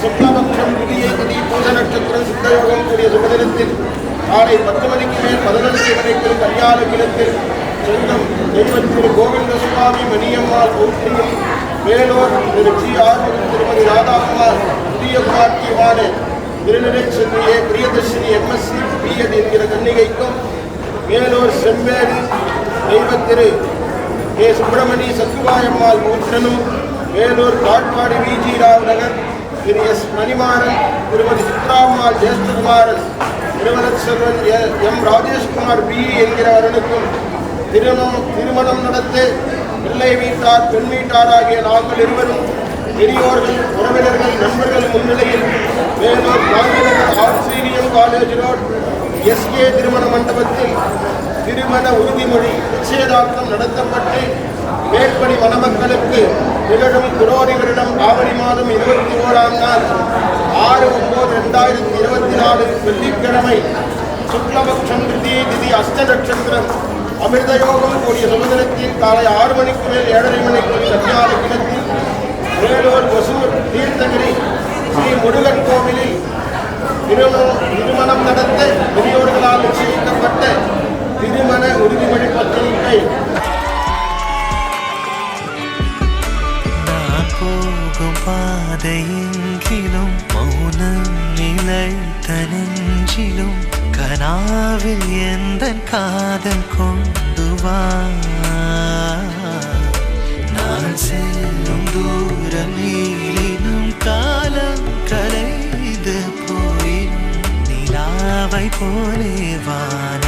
சுக்லபக்ஷம் புதிய திதி பூஜ நட்சத்திரம் சித்தயோகம் கூடிய சுபதினத்தில் காலை 10 மணிக்கு மேல் 11 வரைக்கும் கல்யாண கிளத்தில் சொந்தம் தெய்வத்திரு கோவிந்த சுவாமி மணியம்மாள் போற்றியும் வேலூர் திரு ஜி ஆறுமுகம் திருமதி ராதாகுமார் புதிய பாட்டியமான திருநிலை சென்னையே பிரியதர்ஷினி எம்எஸ்சி பிஎட் என்கிற கன்னிகைக்கும் வேலூர் செம்பேடு தெய்வத்திரு கே சுப்பிரமணி சத்துவாயம்மாள் மூற்றனும் வேலூர் காட்பாடி விஜி ராவ் நகர் திரு எஸ் மணிமாறன் திருமதி சித்ராம்மாள் ஜேஷ்டகுமாரன் திருமணத் செல்வன் எம் ராஜேஷ்குமார் பி என்கிறவர்களுக்கும் திருமணம் நடத்த பிள்ளை வீட்டார் பெண் வீட்டார் ஆகிய நாங்கள் இருவரும் பெரியோர்கள் உறவினர்கள் நண்பர்கள் முன்னிலையில் Vellore Gandhinagar Australian college road SK திருமண மண்டபத்தில் திருமண உறுதிமொழி நிச்சயதார்த்தம் நடத்தப்பட்டு மேற்படி மணமக்களுக்கு நிகழும் குரோரி வருடம் ஆவணி மாதம் 21ஆம் நாள் 6/9/2024 வெள்ளிக்கிழமை சுக்லபக்ஷம் திதி அஷ்ட நட்சத்திரம் அமிர்தயோகம் கூடிய சுபதினத்தில் காலை 6 மணிக்கு மேல் 7:30 மணிக்கு கல்யாண கிணத்தில் வேலூர் ஒசூர் தீர்த்தகிரி ஸ்ரீ முருகன் கோவிலில் திருமணம் நடத்த பெரியோர்களால் நிச்சயிக்கப்பட்ட திருமண உறுதிமொழி பத்திரிகை. போகும் பாதையெங்கிலும் மௌனம் நிலைத்த நெஞ்சிலும் கனாவில் எந்த காதல் கொண்டு வா. நான் செல்லும் தூரம் நீளினும் காலம் கலைந்து போய் நிலாவை போலே வான